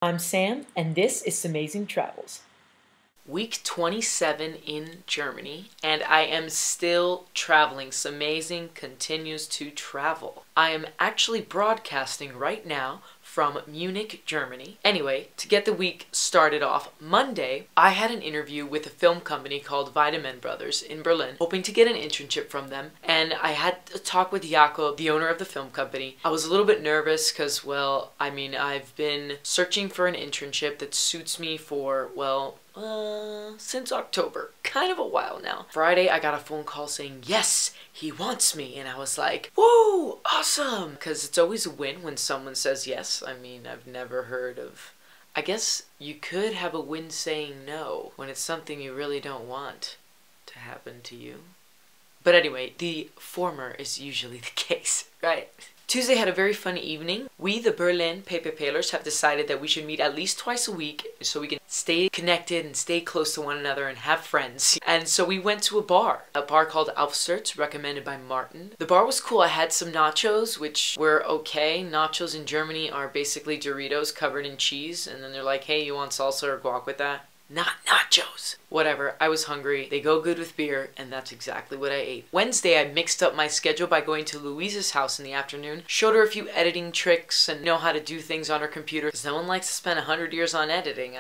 I'm Sam, and this is SamazingTravels. Week 27 in Germany, and I am still traveling. Samazing continues to travel. I am actually broadcasting right now from Munich, Germany. Anyway, to get the week started off, Monday, I had an interview with a film company called Vitamin Brothers in Berlin, hoping to get an internship from them, and I had a talk with Jakob, the owner of the film company. I was a little bit nervous because, well, I've been searching for an internship that suits me for, since October. Kind of a while now. Friday, I got a phone call saying, yes, he wants me. And I was like, whoa, awesome. Because it's always a win when someone says yes. I've never heard of... I guess you could have a win saying no when it's something you really don't want to happen to you. But anyway, the former is usually the case, right? Tuesday had a very fun evening. We, the Berlin PPPlers, have decided that we should meet at least twice a week so we can stay connected and stay close to one another and have friends. And so we went to a bar called Aufsturz, recommended by Martin. The bar was cool. I had some nachos, which were okay. Nachos in Germany are basically Doritos covered in cheese, and then they're like, hey, you want salsa or guac with that? Not nachos. Whatever, I was hungry. They go good with beer, and that's exactly what I ate. Wednesday, I mixed up my schedule by going to Louise's house in the afternoon, showed her a few editing tricks and know how to do things on her computer, because no one likes to spend 100 years on editing,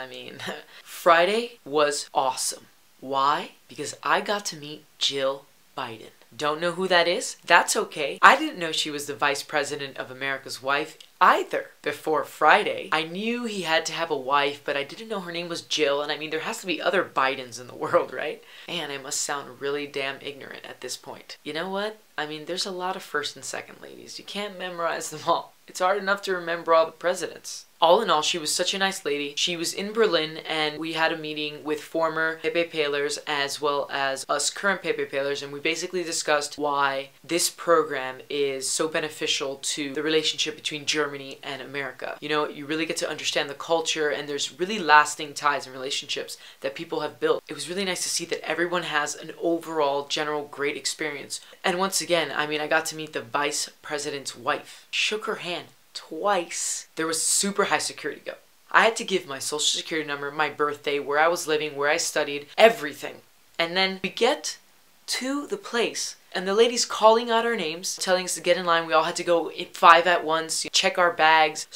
Friday was awesome. Why? Because I got to meet Jill Biden. Don't know who that is? That's okay. I didn't know she was the Vice President of America's wife either before Friday. I knew he had to have a wife, but I didn't know her name was Jill, and there has to be other Bidens in the world, right? And I must sound really damn ignorant at this point. You know what? There's a lot of first and second ladies. You can't memorize them all. It's hard enough to remember all the presidents. All in all, she was such a nice lady. She was in Berlin, and we had a meeting with former PPPlers as well as us current PPPlers, and we basically discussed why this program is so beneficial to the relationship between Germany and America. You really get to understand the culture, and there's really lasting ties and relationships that people have built. It was really nice to see that everyone has an overall general great experience. And once again, I got to meet the vice president's wife. Shook her hand twice. There was super high security go. I had to give my social security number, my birthday, where I was living, where I studied, everything. And then we get to the place, and the lady's calling out our names, telling us to get in line. We all had to go in 5 at once, check our bags,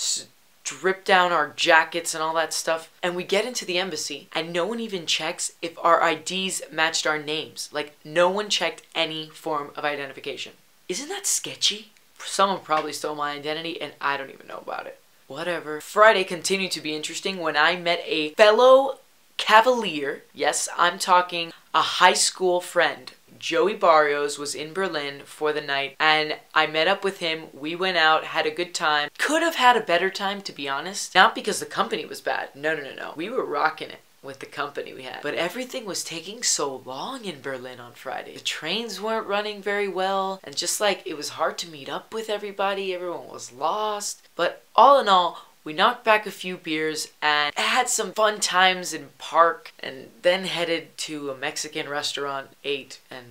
strip down our jackets and all that stuff. And we get into the embassy, and no one even checks if our IDs matched our names. Like, no one checked any form of identification. Isn't that sketchy? Someone probably stole my identity, and I don't even know about it. Whatever. Friday continued to be interesting when I met a fellow Cavalier. Yes, I'm talking a high school friend. Joey Barrios was in Berlin for the night, and I met up with him. We went out, had a good time. Could have had a better time, to be honest. Not because the company was bad. No. We were rocking it with the company we had. But everything was taking so long in Berlin on Friday. The trains weren't running very well, and it was hard to meet up with everybody. Everyone was lost. But all in all, we knocked back a few beers and had some fun times in park, and then headed to a Mexican restaurant, ate, and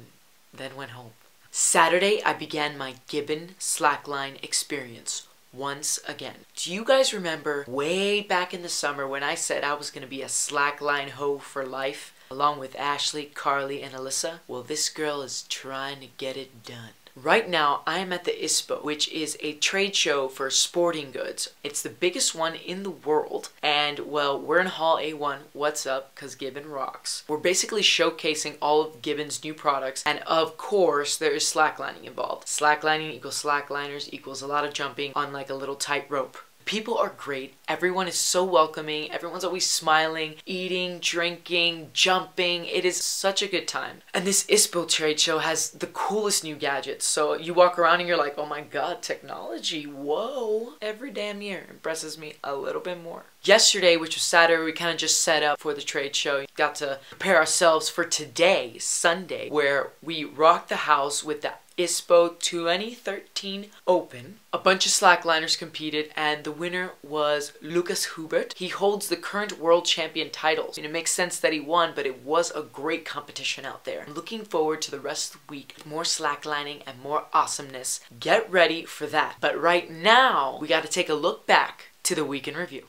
then went home. Saturday, I began my Gibbon slackline experience. Once again. Do you guys remember way back in the summer when I said I was going to be a slackline hoe for life, along with Ashley, Carly, and Alyssa? Well, this girl is trying to get it done. Right now, I am at the ISPO, which is a trade show for sporting goods. It's the biggest one in the world, and, well, we're in Hall A1. What's up? Because Gibbon rocks. We're basically showcasing all of Gibbon's new products, and of course, there is slacklining involved. Slacklining equals slackliners equals a lot of jumping on like a little tightrope. People are great. Everyone is so welcoming. Everyone's always smiling, eating, drinking, jumping. It is such a good time. And this ISPO trade show has the coolest new gadgets. So you walk around and you're like, oh my god, technology, whoa. Every damn year impresses me a little bit more. Yesterday, which was Saturday, we kind of just set up for the trade show. Got to prepare ourselves for today, Sunday, where we rocked the house with the ISPO 2013 Open. A bunch of slackliners competed, and the winner was Lucas Hubert. He holds the current world champion titles. It makes sense that he won, but it was a great competition out there. I'm looking forward to the rest of the week. More slacklining and more awesomeness. Get ready for that. But right now, we got to take a look back to the week in review.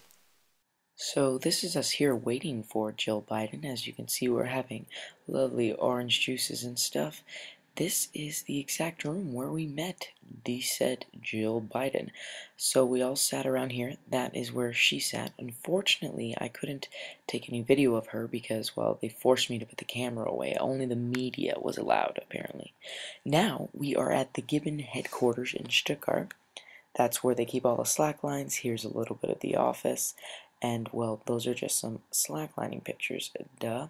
So this is us here waiting for Jill Biden. As you can see, we're having lovely orange juices and stuff. This is the exact room where we met the said Jill Biden. So we all sat around here. That is where she sat. Unfortunately, I couldn't take any video of her because, well, they forced me to put the camera away. Only the media was allowed, apparently. Now we are at the Gibbon headquarters in Stuttgart. That's where they keep all the slack lines. Here's a little bit of the office. And, well, those are just some slacklining pictures. Duh.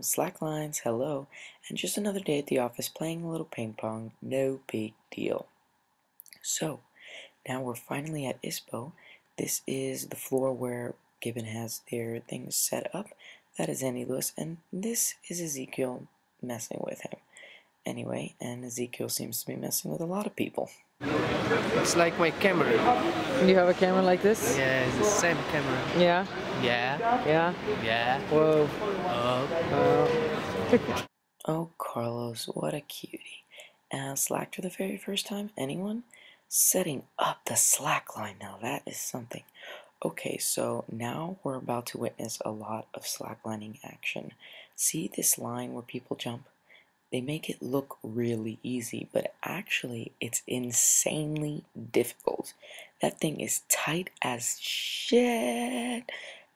Slack lines, hello. And just another day at the office playing a little ping pong. No big deal. So, now we're finally at ISPO. This is the floor where Gibbon has their things set up. That is Andy Lewis. And this is Ezekiel messing with him. Anyway, and Ezekiel seems to be messing with a lot of people. It's like my camera. You have a camera like this? Yeah, it's the same camera. Yeah? Yeah. Yeah? Yeah. Whoa. Oh, Carlos, what a cutie. Slacked for the very first time? Anyone? Setting up the slack line now, that is something. Okay, so now we're about to witness a lot of slacklining action. See this line where people jump? They make it look really easy, but actually it's insanely difficult. That thing is tight as shit.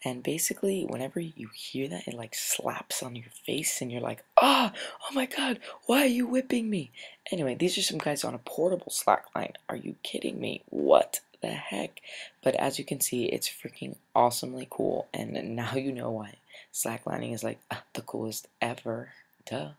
And basically, whenever you hear that, it like slaps on your face and you're like, oh my god, why are you whipping me? Anyway, these are some guys on a portable slackline. Are you kidding me? What the heck? But as you can see, it's freaking awesomely cool. And now you know why slacklining is like the coolest ever. Duh.